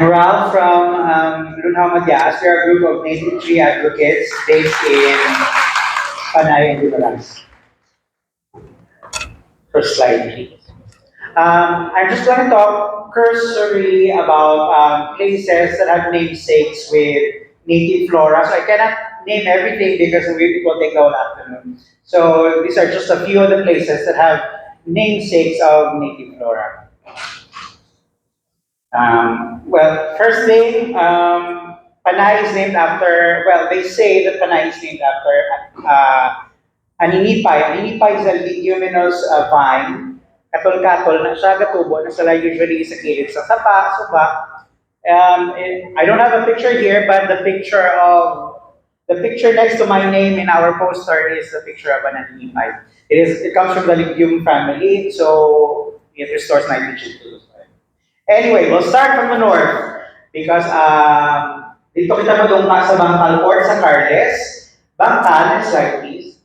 Ralph from Lunao Matias. We are a group of native tree advocates based in Panay and Limaras. First slide, please. I'm just going to talk cursory about places that have namesakes with native flora. So I cannot name everything because it will take the whole afternoon. So these are just a few of the places that have namesakes of native flora. Well, first thing, Panay is named after, well, they say that Panay is named after aninipay. Aninipay is a leguminous vine. Katol-katol na siya, gatubo, na sila usually sa gilid sa sapa, suba. I don't have a picture here, but the picture next to my name in our poster is the picture of an aninipay. It comes from the legume family, so it restores nitrogen to the soil. Anyway, we'll start from the north because dito kita madungka sa Bangkal Port sa Carles. Bangkal, next slide please,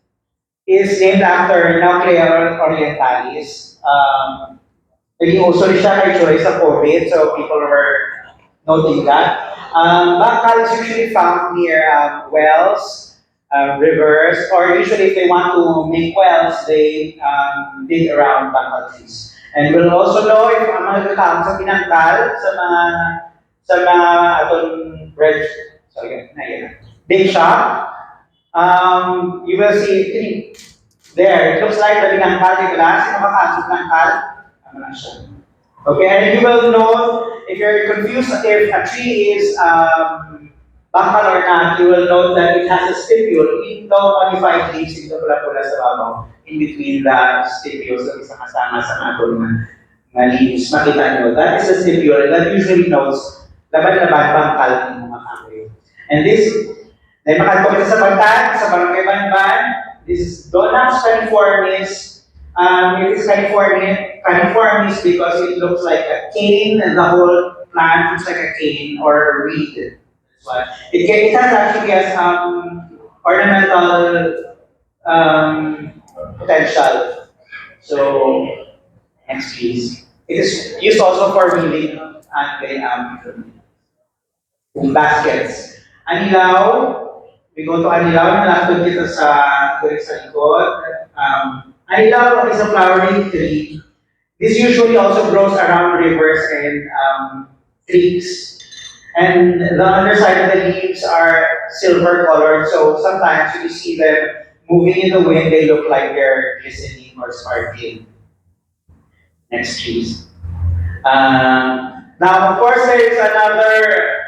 is named after Nuclear Orientalis. Naging uso rin siya kay Joy sa COVID, so people were noting that. Bangkal is usually found near wells, rivers, or usually if they want to make wells, they dig around Bangkal trees. And we'll also know if ang mga gatawag sa pinangkal, sa mga atong big shop, you will see there, it looks like the pinangkal, di ba? Sino makakansot pinangkal? Ano lang siya. Okay, and you will know, if you're confused if a tree is bangkal or not, you will note that it has a stipule, ito modified leaves, ito pula-pula sa babaw, in between the stipules na isa kasama sa atong mga leaves. Makita nyo, that is a stipule, and that usually notes laban-laban bangkal ng mga kahoy. And this, dahil makalpo kita sa Bantan, sa Barangay Banban, this is Donax caniformis. It is caniformis because it looks like a cane, and the whole plant looks like a cane or a reed. It has actually has ornamental potential. So, next please. It is used also for weaving and baskets. Anilaw, we go to Anilaw, nalapit dito sa likod. Anilaw is a flowering tree. This usually also grows around rivers and creeks. And the underside of the leaves are silver colored, so sometimes when you see them moving in the wind, they look like they're glistening or sparkling. Next, please. Now, of course, there is another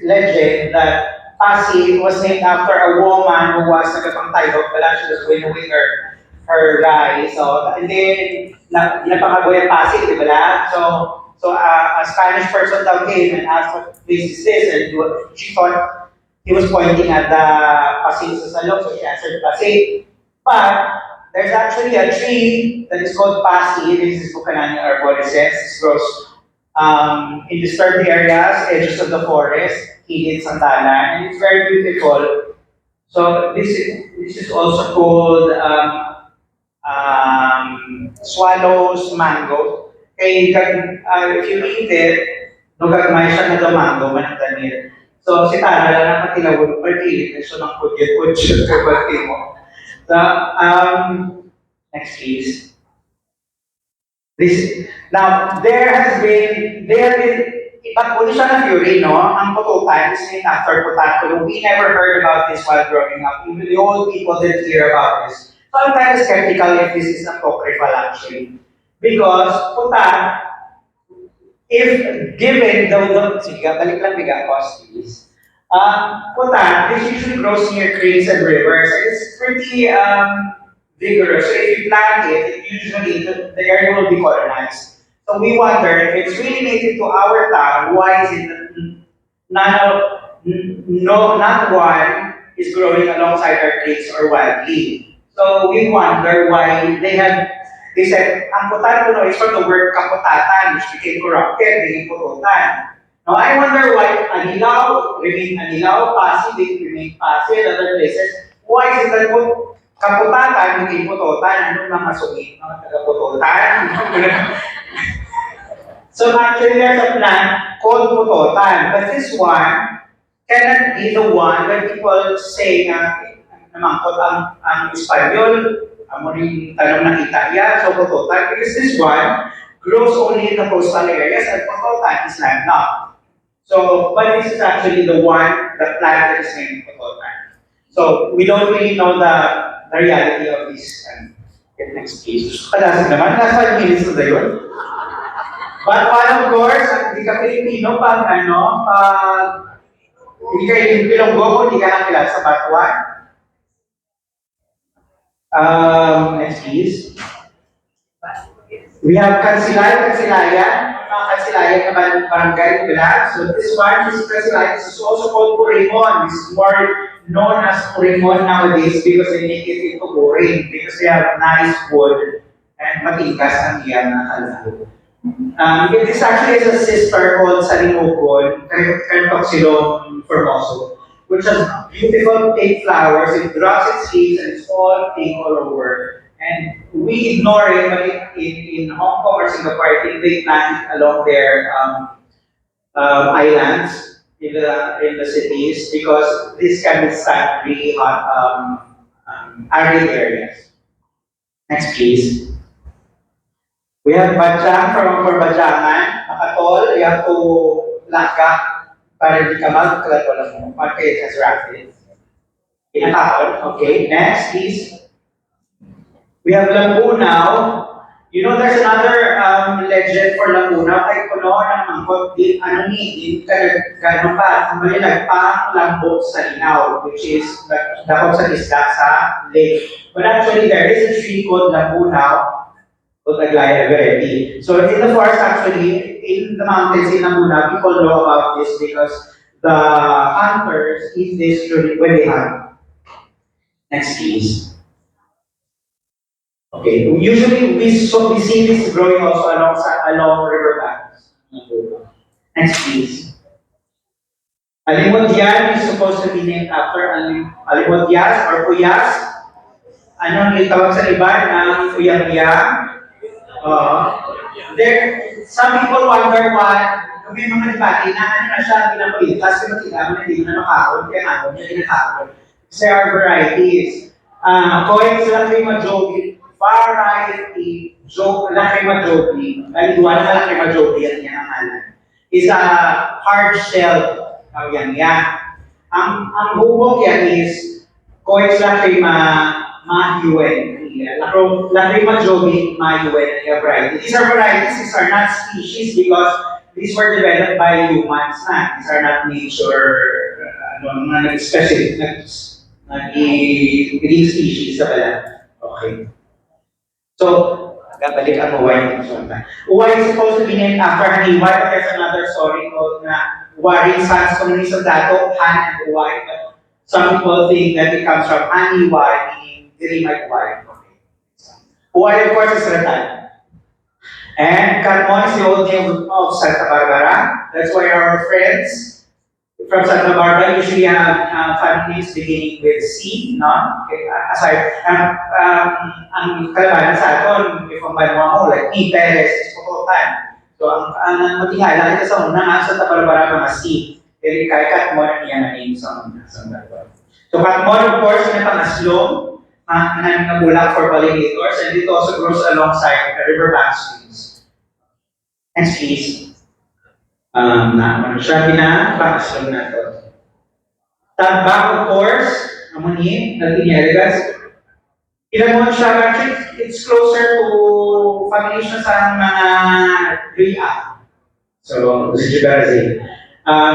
legend that Pasig was named after a woman who was nagpapangtaybog pala. She was winnowing her rye. So, and then, napangagoy ang Pasig, di ba? So a Spanish person down came and asked what place is this, and she thought he was pointing at the Pasig sa Salog, so she answered Pasig. But there's actually a tree that is called Pasi. This is Bucanania arborescens. This grows in disturbed areas, edges of the forest, Hilid, Santalan, and it's very beautiful. So this is also called swallow's mango. Kaya if you eat it, nagagmay siya na mango, manangganir. So si Tana lang ang patilawag, partilit, so nang pudyo-pudyo, kabati mo. So, next please. Now, there have been, but uli siya na theory, no? Ang pututan is named after putan. We never heard about this while growing up. Even the old people didn't hear about this. So I'm kind of skeptical if this is apocryphal actually. Because putan, if given sige, balik lang biga, please. Putan, this usually grows near creeks and rivers. It's pretty vigorous. So if you plant it, usually the area will be colonized. So we wonder if it's really native to our town, why is it not one is growing alongside our creeks or wildly? So we wonder why they said, ang putan kuno is from the word kaputatan, which became corrupted, naging pututan. Now I wonder why Anilaw remained Anilaw, Pasig remained Pasig, and other places. Why is it that kaputatan naging pututan? Ano nang masungit? Mga taga-pututan? So actually, there's a plant called putotan, but this one cannot be the one that people say na namangkot ang Espanyol, amo rin tanong nakita yan, so putotan, because this one grows only in the coastal areas and putotan is landlocked. So, but this is actually the plant that is named putotan. So, we don't really know the reality of this. Get next please. Kadasig naman, last 5 minutes na yun. But of course, hindi ka Pilipino pag hindi ka yung Bilonggo, hindi ka nakilala sa Batuan. Next please. We have Kansilayan, mga Kansilayan na barangay nila. So this one, this Kansilayan, this is also called Purimon. This is more known as Purimon nowadays because they make it into boring because they have nice wood and matigas ang iyan na kalaro. It is actually a sister called Salimugon, Cartoxylon formoso, which has beautiful pink flowers. It drops its leaves and it's all pink all over. And we ignore it, but in Hong Kong or Singapore, I think they plant it along their islands in the cities because this can withstand really hot arid areas. Next, please. We have Bajang for Bajangan, Makatol, you have to laka para hindi ka magkalatol mo. Okay, that's rapid. Pinakakol. Okay, next please. We have Lambunaw. You know there's another legend for Lambunaw. Kay kuno ng mangkot din, din gano'n pa, ang malilag pa lambo sa linaw, which is dakot sa isda sa lake. But actually there is a tree called Lambunaw, Taglaya variety. So in the forest, actually, in the mountains in Laguna, people know about this because the hunters eat this during when they hunt. Next, please. Okay. Usually, we see this growing also along riverbanks. Next, please. Alimod Diaz is supposed to be named after Alimod Diaz or Puyas. Anong itawag sa iba ng Uyang-Yang? Some people wonder why may mga debate na siya pinakulitas kasi matigaman na hindi na nakakon, kaya nga niya kinakakon. There are varieties. Coins Lacrima Jovi, variety, Lacrima Jovi, dahil duwa na Lacrima Jovi yan ang halan, is a hard shell. Yan. Ang hubog yan is Coins Lacrima Mahuen. Lacrima Jovi, Mahuen, variety. These are varieties, these are not species because these were developed by humans na. These are not nature, specific, naging species sa pala. Okay. So, balik ang Uway. Uway is supposed to be named after Haniway, but there's another story called na Waring Sons Communist of Dato, Han and Uway. But some people think that it comes from Haniway, meaning Dirimay Uway. Uway, of course, is Ratan. And Carmon is the old name of Santa Barbara. That's why our friends from Santa Barbara usually have family names beginning with C, no? Okay, aside, ang kalabanan sa aton, if ang banwa mo, like E. Perez, is Putotan. So, ang matingala kita sa una, Santa Barbara, mga C. Pero kay Carmon, yan ang name sa una. So, Carmon, of course, may pangaslong, nabulak for pollinators, and it also grows alongside the riverbank streams. Next, please. Siya pinapakaslong na ito. Tambak, of course, amoni, Latinerigas. Ilan mo siya, actually, it's closer to family siya sa mga Ria. So, si Gibarazin.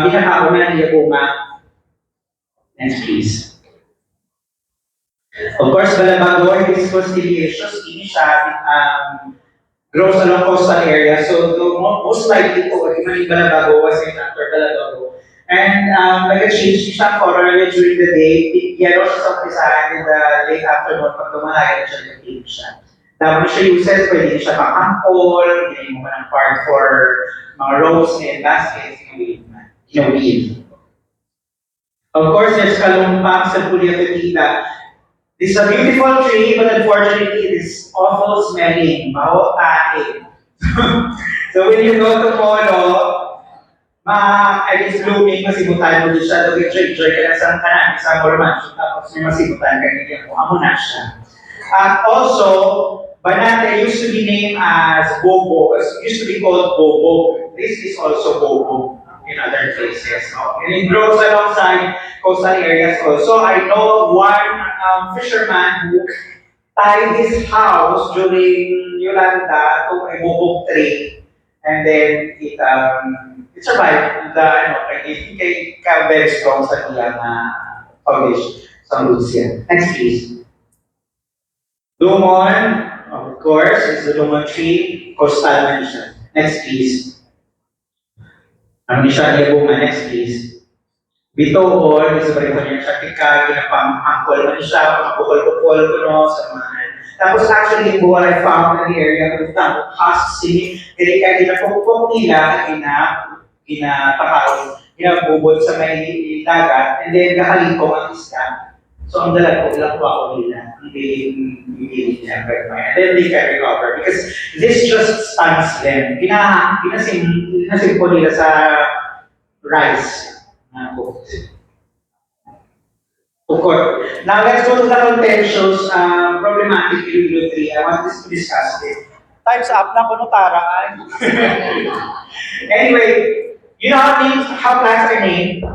Pinakauna niya bunga. Next, please. Of course, Balabagoy, this is constellations, ini siya grows along coastal area. So, most likely po, Imani Balabago was named after Balabago. And nag-change siya color during the day, yellow siya sa umpisa, and in the late afternoon, pag lumalaya siya, nag-pink siya. Tapos siya uses, pwede siya pang-ampol, hindi mo ng part for mga ropes and baskets, weave. Of course, there's Kalumpang sa Puliafetita. This is a beautiful tree, but unfortunately, it is awful smelling, maho tae. So when you go to Polo, I guess blooming, masibutan mo din siya, nag-enjoy ka na sa kanan, sa Mormancho, tapos may masibutan ka na mo, amo na siya. Also, Banate used to be named as Bobo, used to be called Bobo. This is also Bobo in other places. No? And it grows alongside coastal areas also. I know of one fisherman who tied his house during Yolanda to a bubog tree, and then it survived. It became very strong sa kanyang foundation sa Lucia. Next please. Lumon, of course, is the Lumon tree, coastal man siya. Next please. Ang siya niya bunga, next please. Bitoon, is the niya siya tika, ginapang-angkol man siya, pang-bukol-bukol ko no, sa mga. Tapos actually, what I found in the area of the Husk City, kaya ginapukpok nila, ginapakaw, ginabubod sa may dagat, and then nakalikong ang isda. So ang dala ko, ilang ako nila, hindi niya, and then they can recover because this just stuns them. Ginasim po nila sa rice na cooked. Of course. Now let's go to the contentious, problematic Iloilo 3. I want this to discuss it. Time's up na kuno taraan. Anyway, you know how plants are named?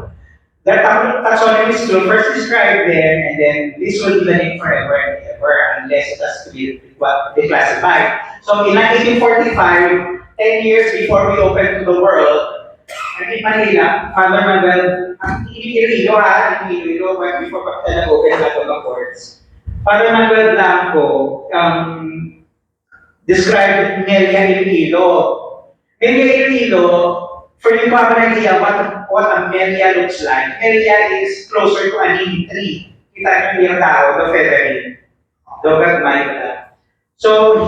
Their taxonomy is to first describe them, and then this will be the name forever and ever unless it has to be what they classify. So in 1945, 10 years before we opened to the world, in Manila, Father Manuel, Iloilo, but before pa open na the courts, Father Manuel Blanco described Melia Iloilo. Melia Iloilo, for you to have an idea what a Melia looks like, Melia is closer to a neem tree. Kita nyo yung tao, the feathering, the gagmay. So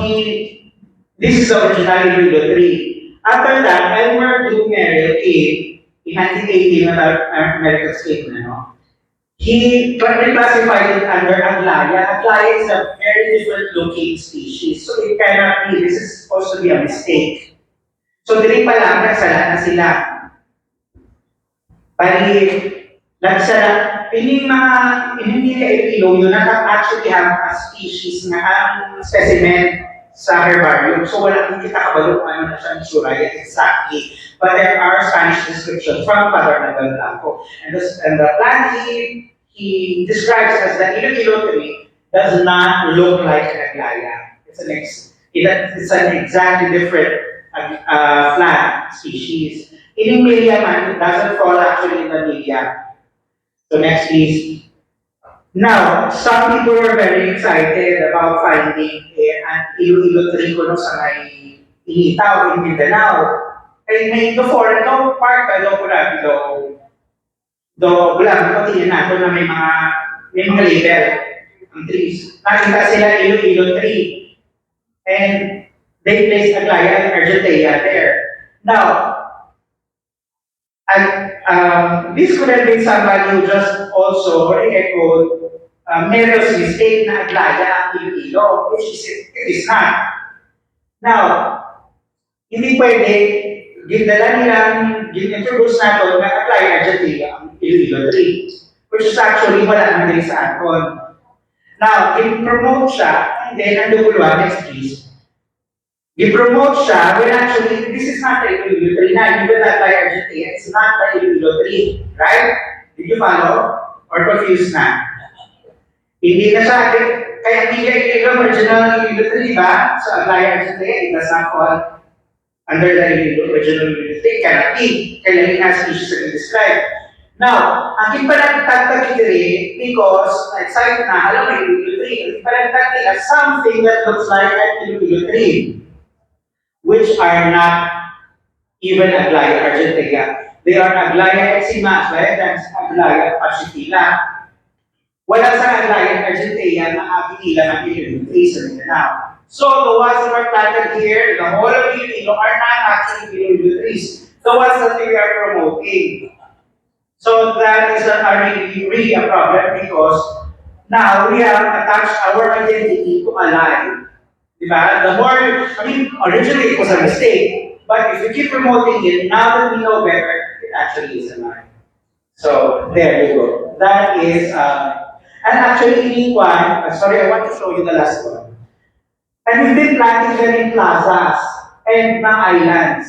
this is the original Iloilo tree. After that, Elmer Duke Merrill came in 1918 when Americans came na, no? He reclassified it under Aglaya. Aglaya is a very different looking species. So it cannot be, this is supposed to be a mistake. So dili pa lang, nagsala na sila. Bali, nagsala, hindi Iloilo, you not actually have a species na ang specimen sa herbarium. So wala kang kita kabalo kung ano na siya itsura yet exactly. But there are Spanish descriptions from Father Manuel Blanco. And the plant he describes as the Iloilo tree does not look like an Aglaya. It's an exactly different plant species. In Melia man, it doesn't fall actually in the Melia. So next please. Now, some people were very excited about finding an Iloilo tree kuno sa may Initaw in Mindanao. Kaya may do foreign do part do bulang ko tingnan nato na may mga label ang trees. Nakita sila Iloilo tree. And they placed Aglaya and Argentea there. Now, this could have been somebody who just also re-echoed Merrill's mistake na Aglaya ang Iloilo, which it is not. Now, hindi pwede, introduce natin na Aglaya Argentea ang Iloilo tree, which is actually wala naman din sa aton. Now, i-promote siya, and then ang duguluan, next please. I-promote siya, when actually, this is not the Iloilo tree na, even that Aglaya Argentea, it's not the Iloilo tree, right? Did you follow? Or confused na? Hindi na siya, kaya hindi yung original Iloilo tree, ba? So, Aglaya Argentea, it does not fall under the original Iloilo tree, cannot be. Kaya hindi nga species na describe. Now, ang ipanagtagtag ito because, excited na, alam mo yung Iloilo tree, ang ipanagtagtag as something that looks like an Iloilo tree, which are not even Aglaya Argentea. They are Aglaya exima, Aglaya pacifila. Wala sa Aglaya Argentea na akikila ng Iloilo tree sa Mindanao. So the ones that are planted here, the whole of Iloilo are not actually Iloilo trees. The ones that we are promoting. So that is really a problem because now we have attached our identity to a lie. Diba? The more, I mean, originally it was a mistake, but if you keep promoting it, now that we know better, it actually is a lie. So there you go. That is, and actually, sorry, I want to show you the last one. And we've been planting them in plazas and na islands.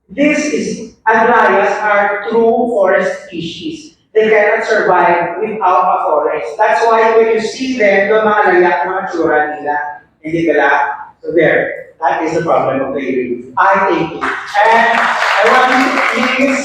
This is, Aglayas are true forest species. They cannot survive without a forest. That's why when you see them, doon mga layak, mga tsura nila. Hindi pala. So there, that is the problem of the area. I think. And I want you to please